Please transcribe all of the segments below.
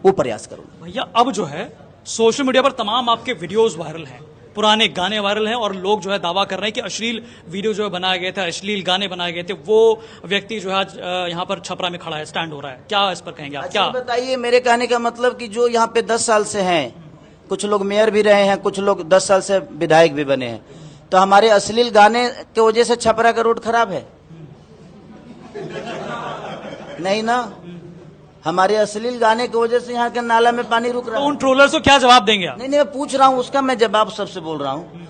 वो प्रयास करूंगा। भैया अब जो है सोशल मीडिया पर तमाम आपके वीडियोस वायरल हैं, पुराने गाने वायरल हैं और लोग जो है दावा कर रहे हैं कि अश्लील वीडियो जो है बनाए गए थे, अश्लील गाने बनाए गए थे। वो व्यक्ति जो है आज यहाँ पर छपरा में खड़ा है, स्टैंड हो रहा है, क्या इस पर कहेंगे आप? क्या बताइए, मेरे कहने का मतलब कि जो यहाँ पे 10 साल से हैं, कुछ लोग मेयर भी रहे हैं, कुछ लोग 10 साल से विधायक भी बने हैं, तो हमारे अश्लील गाने की वजह से छपरा का रोड खराब है? नहीं ना, हमारे अश्लील गाने की वजह से यहाँ के नाला में पानी रुक रहा है। तो उन ट्रोलर्स को क्या जवाब देंगे आप? नहीं, मैं पूछ रहा हूँ, उसका मैं जवाब सबसे बोल रहा हूँ।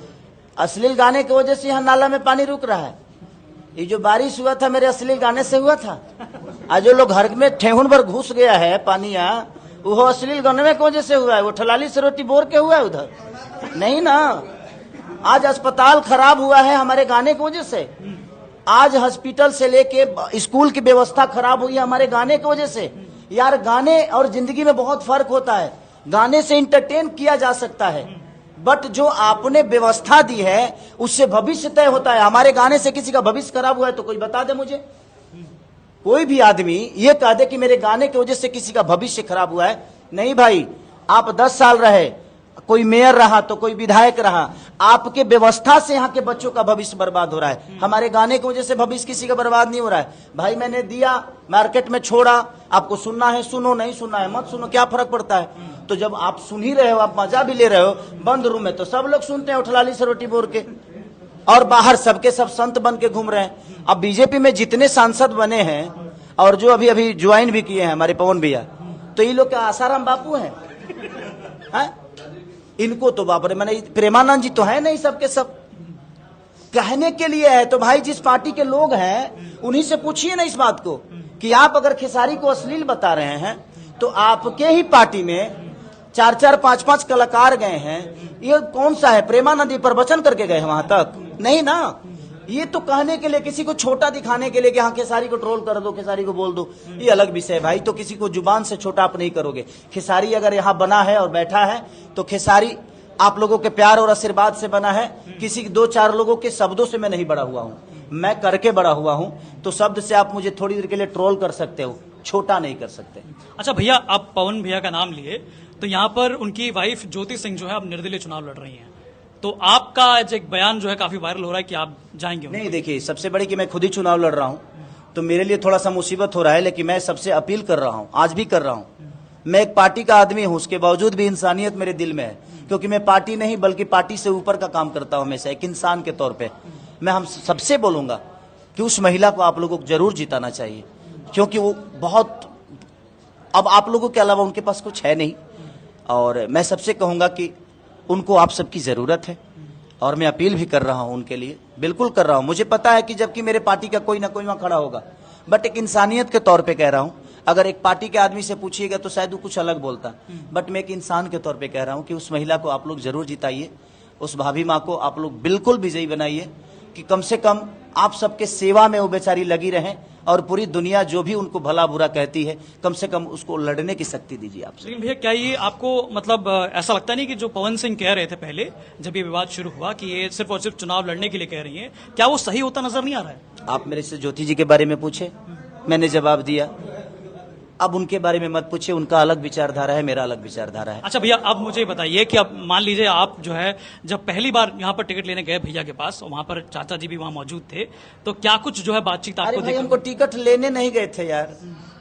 अश्लील गाने की वजह से यहाँ नाला में पानी रुक रहा है। ये जो बारिश हुआ था मेरे अश्लील गाने से हुआ था। आज जो लोग घर में ठेहुन भर घुस गया है पानी यहाँ, वो अश्लील गाने की वजह से हुआ है। वो ठलाली से रोटी बोर के हुआ है उधर, नहीं ना। आज अस्पताल खराब हुआ है हमारे गाने की वजह से। आज हॉस्पिटल से लेके स्कूल की व्यवस्था खराब हुई है हमारे गाने की वजह से। यार, गाने और जिंदगी में बहुत फर्क होता है। गाने से इंटरटेन किया जा सकता है, बट जो आपने व्यवस्था दी है उससे भविष्य तय होता है। हमारे गाने से किसी का भविष्य खराब हुआ है तो कोई बता दे मुझे। कोई भी आदमी ये कह दे कि मेरे गाने की वजह से किसी का भविष्य खराब हुआ है, नहीं भाई। आप 10 साल रहे, कोई मेयर रहा तो कोई विधायक रहा, आपके व्यवस्था से यहाँ के बच्चों का भविष्य बर्बाद हो रहा है। हमारे गाने की वजह से भविष्य किसी का बर्बाद नहीं हो रहा है। भाई, मैंने दिया, मार्केट में छोड़ा, आपको सुनना है सुनो, नहीं सुनना है मत सुनो, क्या फर्क पड़ता है? तो जब आप सुन ही रहे हो, आप मजा भी ले रहे हो, बंद रूम में तो सब लोग सुनते हैं उठलाली से रोटी बोर के, और बाहर सबके सब संत बन के घूम रहे हैं। अब बीजेपी में जितने सांसद बने हैं और जो अभी अभी ज्वाइन भी किए हैं हमारे पवन भैया, तो ये लोग क्या आसाराम बापू हैं? इनको तो बाप रे, मैंने प्रेमानंद जी तो है नहीं, सबके सब कहने के लिए है। तो भाई, जिस पार्टी के लोग हैं उन्हीं से पूछिए ना इस बात को कि आप अगर खेसारी को अश्लील बता रहे हैं तो आपके ही पार्टी में 4-4, 5-5 कलाकार गए हैं। ये कौन सा है? प्रेमानंद प्रवचन करके गए वहां तक? नहीं ना। ये तो कहने के लिए, किसी को छोटा दिखाने के लिए कि हाँ खेसारी को ट्रोल कर दो, खेसारी को बोल दो, ये अलग विषय है भाई। तो किसी को जुबान से छोटा आप नहीं करोगे। खेसारी अगर यहाँ बना है और बैठा है तो खेसारी आप लोगों के प्यार और आशीर्वाद से बना है। किसी 2-4 लोगों के शब्दों से मैं नहीं बड़ा हुआ हूँ, मैं करके बड़ा हुआ हूँ। तो शब्द से आप मुझे थोड़ी देर के लिए ट्रोल कर सकते हो, छोटा नहीं कर सकते। अच्छा भैया, आप पवन भैया का नाम लिए तो यहाँ पर उनकी वाइफ ज्योति सिंह जो है अब निर्दलीय चुनाव लड़ रही हैं, तो आपका आज एक बयान जो है काफी वायरल हो रहा है कि आप जाएंगे? नहीं, देखिए, सबसे बड़ी कि मैं खुद ही चुनाव लड़ रहा हूं, तो मेरे लिए थोड़ा सा मुसीबत हो रहा है, लेकिन मैं सबसे अपील कर रहा हूं, आज भी कर रहा हूं। मैं एक पार्टी का आदमी हूं, उसके बावजूद भी इंसानियत मेरे दिल में है, क्योंकि मैं पार्टी नहीं बल्कि पार्टी से ऊपर का काम करता हूं हमेशा, एक इंसान के तौर पर। मैं हम सबसे बोलूंगा कि उस महिला को आप लोगों को जरूर जिताना चाहिए, क्योंकि वो बहुत, अब आप लोगों के अलावा उनके पास कुछ है नहीं। और मैं सबसे कहूंगा कि उनको आप सबकी जरूरत है, और मैं अपील भी कर रहा हूं उनके लिए, बिल्कुल कर रहा हूं। मुझे पता है कि जबकि मेरे पार्टी का कोई ना कोई वहां खड़ा होगा, बट एक इंसानियत के तौर पे कह रहा हूं। अगर एक पार्टी के आदमी से पूछिएगा तो शायद वो कुछ अलग बोलता, बट मैं एक इंसान के तौर पे कह रहा हूं कि उस महिला को आप लोग जरूर जिताइए, उस भाभी माँ को आप लोग बिल्कुल विजयी बनाइए, कि कम से कम आप सबके सेवा में वो बेचारी लगी रहें, और पूरी दुनिया जो भी उनको भला बुरा कहती है, कम से कम उसको लड़ने की शक्ति दीजिए आप। लेकिन भैया, क्या ये आपको मतलब ऐसा लगता नहीं कि जो पवन सिंह कह रहे थे पहले जब ये विवाद शुरू हुआ कि ये सिर्फ और सिर्फ चुनाव लड़ने के लिए कह रही हैं, क्या वो सही होता नजर नहीं आ रहा है? आप मेरे से ज्योति जी के बारे में पूछे, मैंने जवाब दिया। अब उनके बारे में मत पूछिए, उनका अलग विचारधारा है, मेरा अलग विचारधारा है। अच्छा भैया, अब मुझे बताइए कि अब मान लीजिए आप जो है जब पहली बार यहाँ पर टिकट लेने गए भैया के पास, और वहाँ पर चाचा जी भी वहाँ मौजूद थे, तो क्या कुछ जो है बातचीत आपको भाई, हमको टिकट लेने नहीं गए थे यार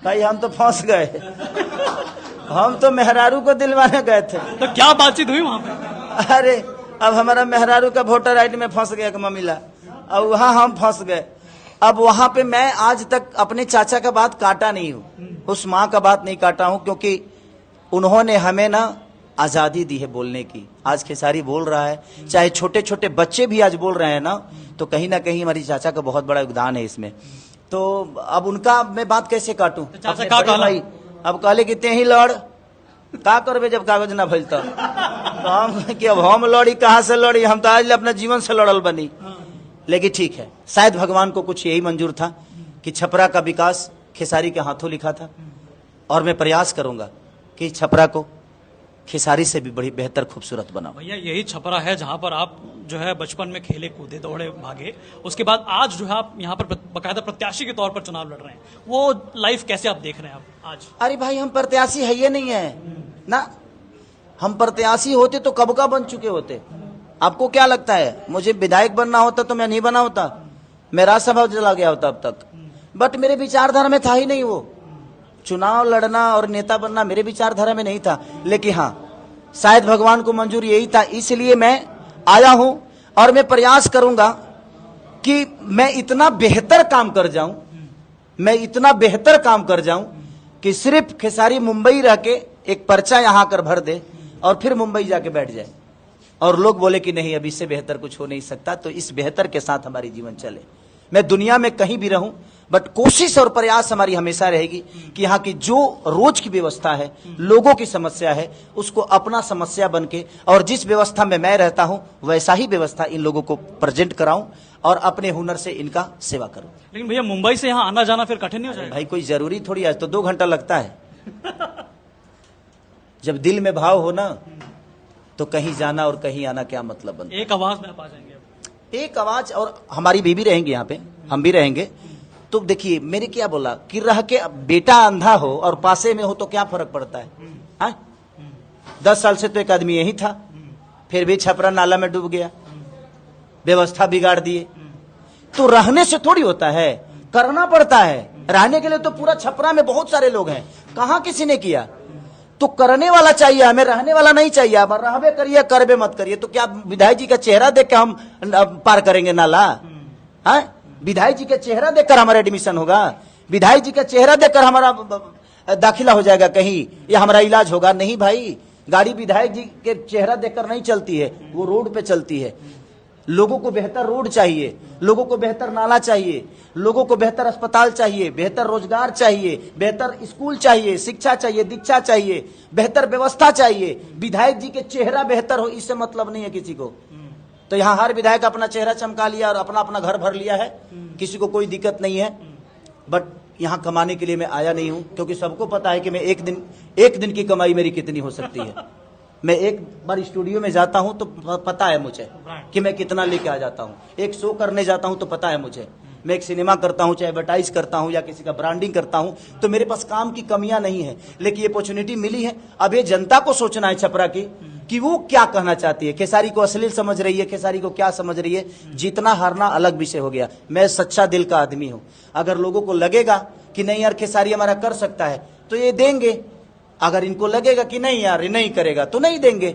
भाई, हम तो फंस गए। हम तो मेहरारू को दिलवाने गए थे। तो क्या बातचीत हुई वहाँ पे? अरे, अब हमारा मेहरारू का वोटर आईडी में फंस गया मामला, और वहाँ हम फंस गए। अब वहां पे मैं आज तक अपने चाचा का बात काटा नहीं हूँ, उस माँ का बात नहीं काटा हूँ, क्योंकि उन्होंने हमें ना आजादी दी है बोलने की। आज खेसारी बोल रहा है, चाहे छोटे छोटे बच्चे भी आज बोल रहे हैं ना, तो कहीं ना कहीं हमारी चाचा का बहुत बड़ा योगदान है इसमें। तो अब उनका मैं बात कैसे काटूं? चाचा का भाई अब कहले कि ते ही लड़, का करबे जब कागज ना भइल तो हम कि अब हम लड़ी, कहाँ से लड़ी? हम तो आज अपना जीवन से लड़ल बनी। लेकिन ठीक है, शायद भगवान को कुछ यही मंजूर था कि छपरा का विकास खेसारी के हाथों लिखा था, और मैं प्रयास करूंगा कि छपरा को खेसारी से भी बड़ी बेहतर खूबसूरत बनाऊं। भैया यही छपरा है जहां पर आप जो है बचपन में खेले कूदे दौड़े भागे, उसके बाद आज जो है आप यहाँ पर बाकायदा प्रत्याशी के तौर पर चुनाव लड़ रहे हैं, वो लाइफ कैसे आप देख रहे हैं आप आज? अरे भाई हम प्रत्याशी है ये नहीं है ना, हम प्रत्याशी होते तो कब का बन चुके होते। आपको क्या लगता है मुझे विधायक बनना होता तो मैं नहीं बना होता, मैं राज्यसभा चला गया होता अब तक, बट मेरे विचारधारा में था ही नहीं वो। चुनाव लड़ना और नेता बनना मेरे विचारधारा में नहीं था, लेकिन हाँ शायद भगवान को मंजूर यही था, इसलिए मैं आया हूं और मैं प्रयास करूंगा कि मैं इतना बेहतर काम कर जाऊं, मैं इतना बेहतर काम कर जाऊं कि सिर्फ खेसारी मुंबई रह के एक पर्चा यहां कर भर दे और फिर मुंबई जाके बैठ जाए और लोग बोले कि नहीं अब इससे बेहतर कुछ हो नहीं सकता, तो इस बेहतर के साथ हमारी जीवन चले। मैं दुनिया में कहीं भी रहूं, बट कोशिश और प्रयास हमारी हमेशा रहेगी कि यहाँ की जो रोज की व्यवस्था है, लोगों की समस्या है, उसको अपना समस्या बन के और जिस व्यवस्था में मैं रहता हूं वैसा ही व्यवस्था इन लोगों को प्रेजेंट कराऊं और अपने हुनर से इनका सेवा करूं। लेकिन भैया मुंबई से यहाँ आना जाना फिर कठिन नहीं हो जाएगा? भाई कोई जरूरी थोड़ी, आज तो 2 घंटा लगता है। जब दिल में भाव हो ना तो कहीं जाना और कहीं आना क्या मतलब बनता है। एक आवाज में आप आ जाएंगे? एक आवाज, और हमारी बीवी रहेंगी यहाँ पे, हम भी रहेंगे। तो देखिए मेरे क्या बोला कि रह के बेटा अंधा हो और पासे में हो तो क्या फर्क पड़ता है? 10 साल से तो एक आदमी यही था, फिर भी छपरा नाला में डूब गया, व्यवस्था बिगाड़ दिए। तो रहने से थोड़ी होता है, करना पड़ता है। रहने के लिए तो पूरा छपरा में बहुत सारे लोग हैं, कहां किसी ने किया? तो करने वाला चाहिए हमें, रहने वाला नहीं चाहिए। अब रहबे करिए करबे मत करिए, तो क्या विधायक जी का चेहरा देख के हम पार करेंगे नाला? है विधायक जी का चेहरा देखकर हमारा एडमिशन होगा, विधायक जी का चेहरा देखकर हमारा दाखिला हो जाएगा कहीं, या हमारा इलाज होगा? नहीं भाई, गाड़ी विधायक जी के चेहरा देखकर नहीं चलती है, वो रोड पे चलती है। लोगों को बेहतर रोड चाहिए, लोगों को बेहतर नाला चाहिए, लोगों को बेहतर अस्पताल चाहिए, बेहतर रोजगार चाहिए, बेहतर स्कूल चाहिए, शिक्षा चाहिए, दीक्षा चाहिए, बेहतर व्यवस्था चाहिए। विधायक जी के चेहरा बेहतर हो इससे मतलब नहीं है किसी को। तो यहाँ हर विधायक अपना चेहरा चमका लिया और अपना अपना घर भर लिया है, किसी को कोई दिक्कत नहीं है। बट यहाँ कमाने के लिए मैं आया नहीं हूं, क्योंकि सबको पता है कि मैं एक दिन की कमाई मेरी कितनी हो सकती है। मैं एक बार स्टूडियो में जाता हूं तो पता है मुझे कि मैं कितना लेके आ जाता हूं। एक शो करने जाता हूं तो पता है मुझे, मैं एक सिनेमा करता हूं, चाहे एडवर्टाइज करता हूं या किसी का ब्रांडिंग करता हूं, तो मेरे पास काम की कमियां नहीं है। लेकिन ये अपॉर्चुनिटी मिली है, अब ये जनता को सोचना है छपरा की कि वो क्या कहना चाहती है। खेसारी को अश्लील समझ रही है, खेसारी को क्या समझ रही है, जीतना हारना अलग विषय हो गया। मैं सच्चा दिल का आदमी हूं। अगर लोगों को लगेगा कि नहीं यार खेसारी हमारा कर सकता है तो ये देंगे, अगर इनको लगेगा कि नहीं यार ये नहीं करेगा तो नहीं देंगे।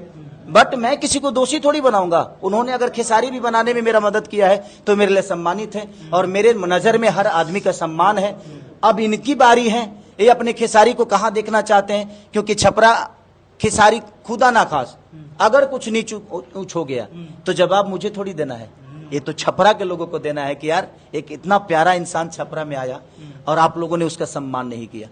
बट मैं किसी को दोषी थोड़ी बनाऊंगा। उन्होंने अगर खेसारी भी बनाने में मेरा मदद किया है तो मेरे लिए सम्मानित है, और मेरे नजर में हर आदमी का सम्मान है। अब इनकी बारी है, ये अपने खेसारी को कहां देखना चाहते हैं, क्योंकि छपरा खेसारी खुदा ना खास अगर कुछ नीच ऊंच हो गया तो जवाब मुझे थोड़ी देना है, ये तो छपरा के लोगों को देना है कि यार एक इतना प्यारा इंसान छपरा में आया और आप लोगों ने उसका सम्मान नहीं किया।